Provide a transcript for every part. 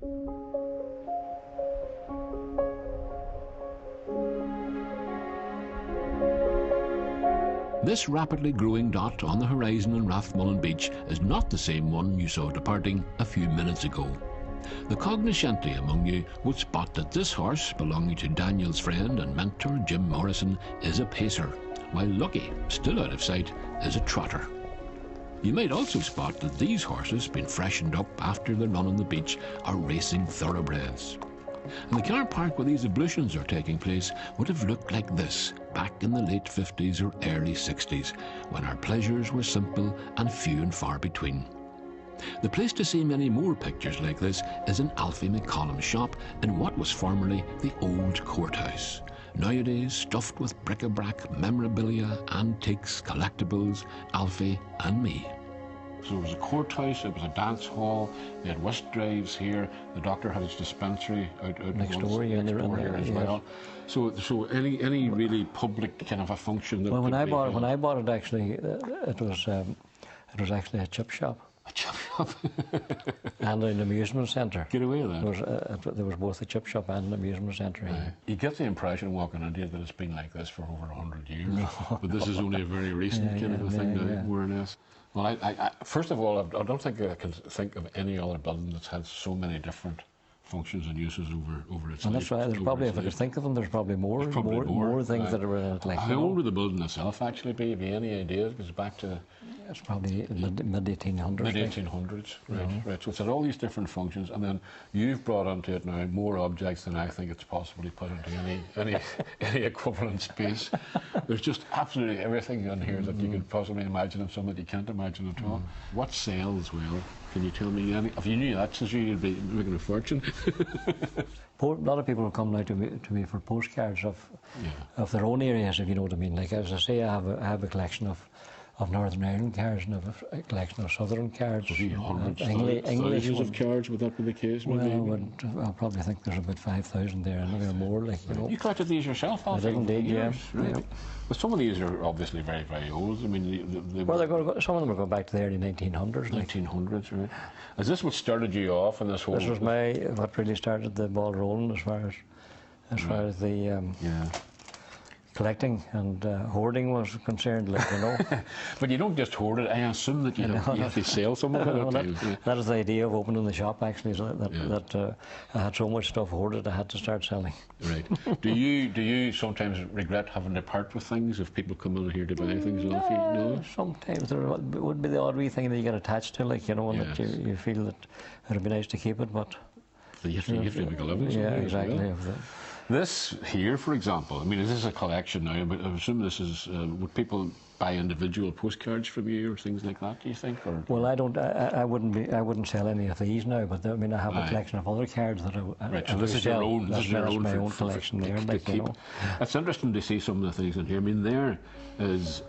This rapidly growing dot on the horizon on Rathmullan beach is not the same one you saw departing a few minutes ago. The cognoscenti among you would spot that this horse, belonging to Daniel's friend and mentor Jim Morrison, is a pacer, while Lucky, still out of sight, is a trotter. You might also spot that these horses, being freshened up after the run on the beach, are racing thoroughbreds. And the car park where these ablutions are taking place would have looked like this back in the late 50s or early 60s, when our pleasures were simple and few and far between. The place to see many more pictures like this is in Alfie McCollum's shop in what was formerly the old courthouse, nowadays stuffed with bric-a-brac, memorabilia, antiques, collectibles, Alfie and me. So it was a courthouse, it was a dance hall, they had whist drives here, the doctor had his dispensary out next door here as well. So any really public kind of a function that... Well, when I bought it actually, it was actually a chip shop. A chip shop? And an amusement centre. Get away with that. There was both a chip shop and an amusement centre here. You get the impression walking into it that it's been like this for over 100 years. No. But this is only a very recent kind of a thing now, more or less. Well, I first of all, I don't think I can think of any other building that's had so many different functions and uses over its life. And that's right. There's probably, if I could think of them, there's probably more things that are in it. Like, how old would the building itself actually be? Have you any idea? It goes back to... It's probably mid-1800s. Mid-1800s, right. So it's had all these different functions, and then you've brought onto it now more objects than I think it's possibly put into any equivalent space. There's just absolutely everything in here that you could possibly imagine, and some that you can't imagine at all. What sells well? Can you tell me any? If you knew that, says you'd be making a fortune. A lot of people will come now to me for postcards of their own areas, if you know what I mean. Like, as I say, I have a collection of Northern Ireland cards and have a collection of Southern cards. Hundreds, thousands of cards, would that be the case? Well, I probably think there's about 5,000 there, and maybe more. Like, you know. You collected these yourself, I did indeed, yeah. Right. Yeah. But some of these are obviously very, very old. I mean, well, some of them are going back to the early 1900s. 1900s, right. Is this what started you off in this whole... This was what really started the ball rolling as far as the... collecting and hoarding was concerned, like, you know. But you don't just hoard it. I assume that you have to sell some of it. That is the idea of opening the shop, actually, so that I had so much stuff hoarded I had to start selling. Right. Do you sometimes regret having to part with things if people come in here to buy things off you? No? Sometimes there would be the odd wee thing that you get attached to, like, you know, and that you feel that it would be nice to keep it, but... You have to make a living. Yeah, exactly. This here, for example, I mean, this is a collection now, but I assume this is, would people buy individual postcards from you or things like that, do you think? Or? Well, I wouldn't sell any of these now, but I mean, I have a collection of other cards that I so this is your own, this is my own collection there. Like, you know. It's interesting to see some of the things in here. I mean, there is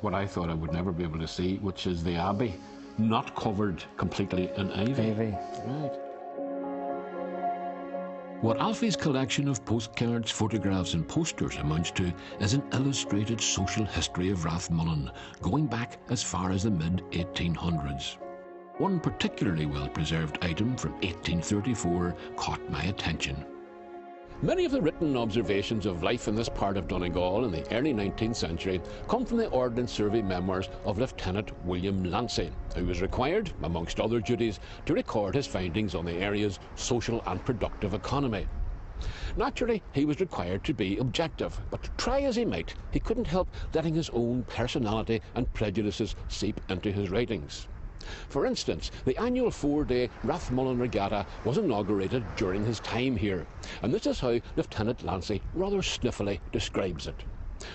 what I thought I would never be able to see, which is the Abbey, not covered completely in ivy. Right. What Alfie's collection of postcards, photographs and posters amounts to is an illustrated social history of Rathmullan, going back as far as the mid-1800s. One particularly well-preserved item from 1834 caught my attention. Many of the written observations of life in this part of Donegal in the early 19th century come from the Ordnance Survey memoirs of Lieutenant William Lancey, who was required, amongst other duties, to record his findings on the area's social and productive economy. Naturally, he was required to be objective, but try as he might, he couldn't help letting his own personality and prejudices seep into his writings. For instance, the annual 4-day Rathmullan Regatta was inaugurated during his time here, and this is how Lieutenant Lancey rather sniffily describes it.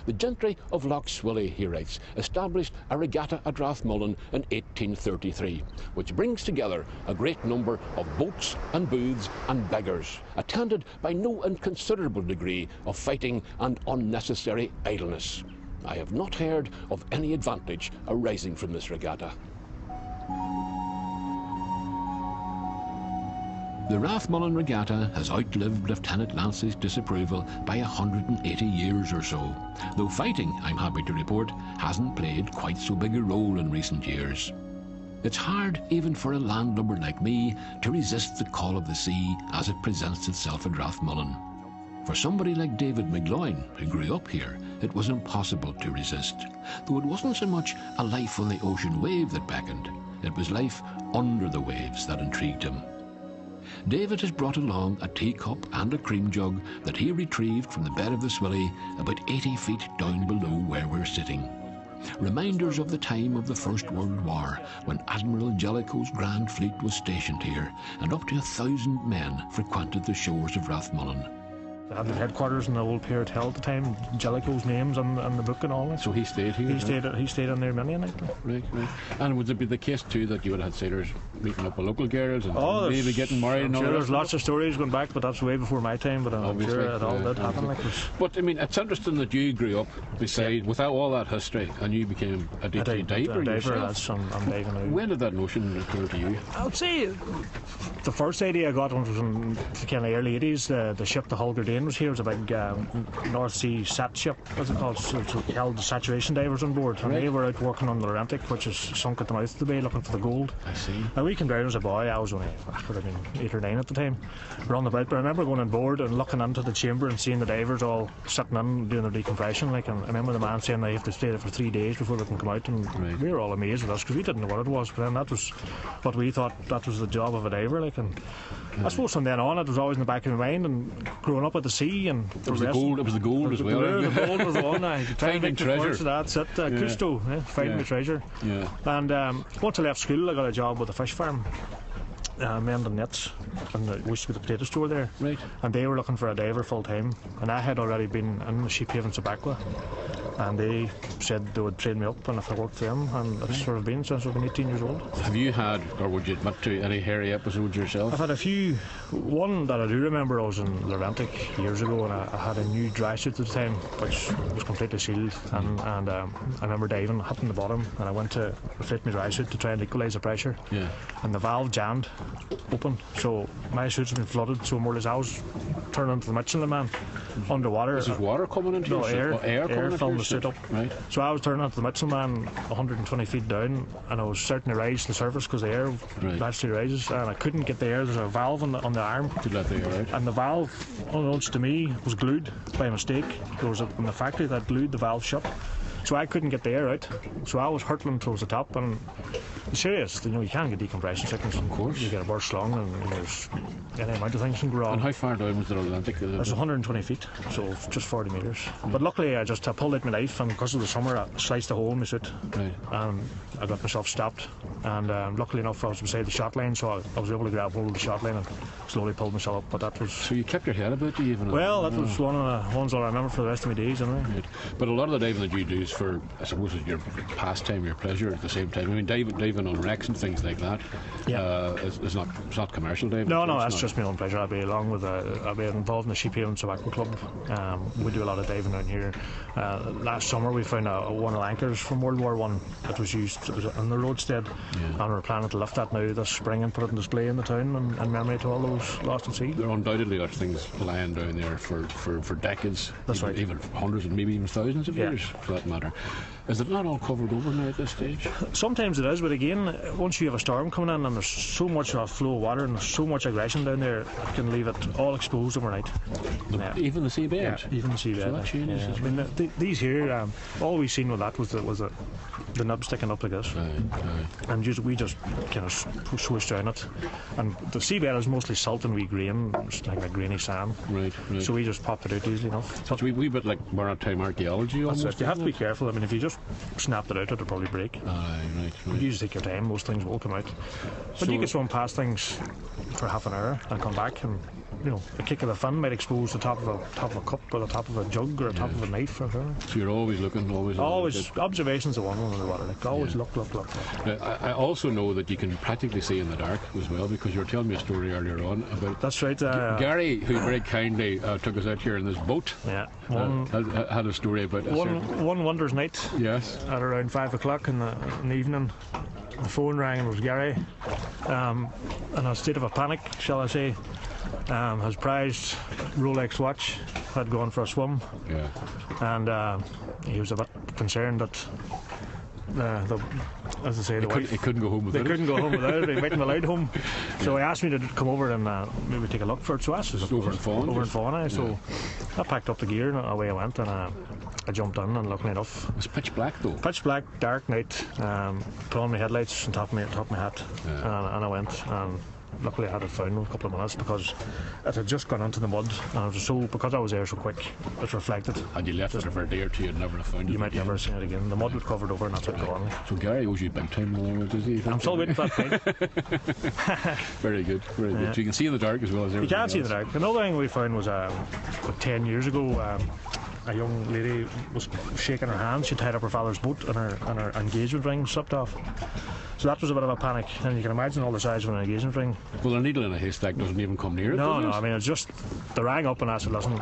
The gentry of Lough Swilly, he writes, established a regatta at Rathmullan in 1833, which brings together a great number of boats and booths and beggars, attended by no inconsiderable degree of fighting and unnecessary idleness. I have not heard of any advantage arising from this regatta. The Rathmullan Regatta has outlived Lieutenant Lancey's disapproval by 180 years or so, though fighting, I'm happy to report, hasn't played quite so big a role in recent years. It's hard, even for a landlubber like me, to resist the call of the sea as it presents itself at Rathmullan. For somebody like David McGloin, who grew up here, it was impossible to resist. Though it wasn't so much a life on the ocean wave that beckoned, it was life under the waves that intrigued him. David has brought along a teacup and a cream jug that he retrieved from the bed of the Swilly about 80 feet down below where we're sitting. Reminders of the time of the First World War, when Admiral Jellicoe's Grand Fleet was stationed here, and up to 1,000 men frequented the shores of Rathmullan. They had the headquarters in the old Pier Hotel at the time, Jellicoe's names on the book and all that. So he stayed here? He stayed on there many a night. Right. And would it be the case too that you would have had sailors meeting up with local girls and maybe getting married and all that? There's lots of stories going back, but that's way before my time, but I'm sure it all did happen. But I mean, it's interesting that you grew up beside, without all that history, and you became a deep-sea diver yourself. I'm diving now. When did that notion occur to you? I would say the first idea I got was in the kind of early 80s. The ship, the Hull Gardane, was here. It was a big North Sea sat ship, what's it called? So it held the saturation divers on board, and they were out working on the Atlantic, which is sunk at the mouth of the bay, looking for the gold. I see. And we came down as a boy. I was only, I could have been 8 or 9 at the time, running about. But I remember going on board and looking into the chamber and seeing the divers all sitting in doing their decompression. And I remember the man saying they have to stay there for 3 days before they can come out, and we were all amazed with us because we didn't know what it was. But then that was what we thought that was the job of a diver. I suppose from then on it was always in the back of my mind, and growing up at the sea and it was the gold as well. The gold was the one. Finding treasure. That's it. Cousteau, finding the treasure. Yeah. And once I left school, I got a job with a fish farm. Mending nets, and there used to be the potato store there. Right. And they were looking for a diver full time, and I had already been in the Sheephaven Sabacqua, and they said they would train me up, and if I worked for them, and it's sort of been since I've been 18 years old. Have you had, or would you admit to, any hairy episodes yourself? I've had a few. One that I do remember, I was in the Atlantic years ago, and I had a new dry suit at the time, which was completely sealed, and I remember diving, hitting the bottom, and I went to reflate my dry suit to try and equalise the pressure, and the valve jammed open, so my suit's been flooded, so more or less I was turning into the Michelin Man underwater. Is there water coming into your suit? Air filling the suit up. Right. So I was turning into the Michelin Man 120 feet down, and I was starting to rise to the surface because the air naturally rises, and I couldn't get the air. There's a valve on the arm to let the air out, and the valve, unbeknownst to me, was glued by mistake. There was in the factory that glued the valve shut, so I couldn't get the air out, so I was hurtling towards the top. And it's serious, you can get decompression sickness. Of course, you get a burst lung, and there's any amount of things can go wrong. And how far down was the Atlantic? It's 120 feet, so just 40 metres. But luckily I pulled out my knife, and because of the summer I sliced a hole in my suit, and I got myself stopped, and luckily enough I was beside the shot line, so I was able to grab hold of the shot line and slowly pulled myself up. But that was... So you kept your head about you even? Well, that was one of the ones I'll remember for the rest of my days anyway. Right. But a lot of the diving that you do is for, I suppose, your pastime, your pleasure at the same time. I mean, diving on wrecks and things like that, it's not commercial diving. No, that's just my own pleasure. I'll be involved in the Sheephaven Tobacco Club. We do a lot of diving down here. Last summer we found one of the anchors from World War I that was used. It was in the roadstead, and we're planning to lift that now this spring and put it on display in the town in memory to all those lost at sea. There undoubtedly are things lying down there for decades. That's right. Even hundreds and maybe even thousands of years for that matter. Is it not all covered over now at this stage? Sometimes it is, but again, once you have a storm coming in and there's so much flow of water and there's so much aggression down there, it can leave it all exposed overnight. Even the seabed? Yeah, even the seabed. So that changes. I mean, these here, all we seen with that was the nub sticking up like this. And we just kind of swished down it. And the seabed is mostly salt and wee grain, it's like a grainy sand. Right. So we just popped it out easily enough. So it's a wee bit like maritime archaeology almost. You have to be careful. I mean, if you just snapped it out, it'll probably break. Right. You just take your time, most things will come out. But you can swim past things for half an hour and come back, and a kick of the fin might expose the top of a cup or the top of a jug or the top of a knife or whatever. So you're always looking, always observations of one in the water. Always look. Now, I also know that you can practically see in the dark as well, because you were telling me a story earlier on about. That's right. Gary, who very kindly took us out here in this boat. Yeah. Had a story about one wonders night. Yes. At around 5 o'clock in the evening, the phone rang and it was Gary. In a state of a panic, shall I say. His prized Rolex watch had gone for a swim, and he was a bit concerned that the as I say, They couldn't go home without it. They couldn't go home without it. They weren't allowed home. So he asked me to come over and maybe take a look for it. So I asked over in Fawn. Over in Fawn, so I packed up the gear and away I went, and I jumped in, and luckily enough, it was pitch black though. Pitch black, dark night. Put on my headlights and top my hat, and I went. And luckily I had it found in a couple of minutes because it had just gone into the mud, and it was because I was there so quick, it reflected. And you left it for a day or two, you'd never have found it. You might never have seen it again. The mud was covered over, and that's it gone. So Gary owes you big time, does he? I'm still waiting for that point. Very good, very good. So you can see in the dark as well as everything. You can see in the dark. Another thing we found was about 10 years ago. A young lady was shaking her hand. She tied up her father's boat, and her engagement ring slipped off. So that was a bit of a panic, and you can imagine all the size of an engagement ring. Well, a needle in a haystack doesn't even come near it. No, I mean, it's just, they rang up and I said, listen,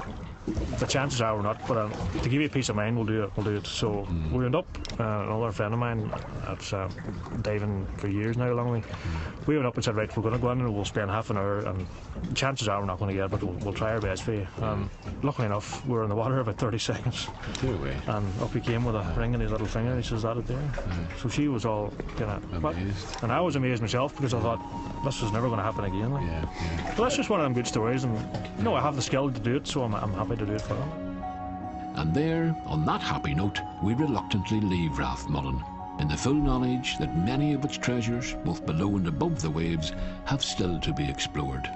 the chances are we're not, but to give you peace of mind, we'll do it. So we went up, another friend of mine that's diving for years now along with me. We went up and said, right, we're going to go in and we'll spend half an hour, and chances are we're not going to get it, but we'll try our best for you. Luckily enough, we were in the water about 30 seconds. And up he came with a ring in his little finger, and he says, that it there? So she was all kind of amazed. And I was amazed myself, because I thought, this is never going to happen again. But that's just one of them good stories, and I have the skill to do it, so I'm happy to do it for them. And there, on that happy note, we reluctantly leave Rathmullan, in the full knowledge that many of its treasures, both below and above the waves, have still to be explored.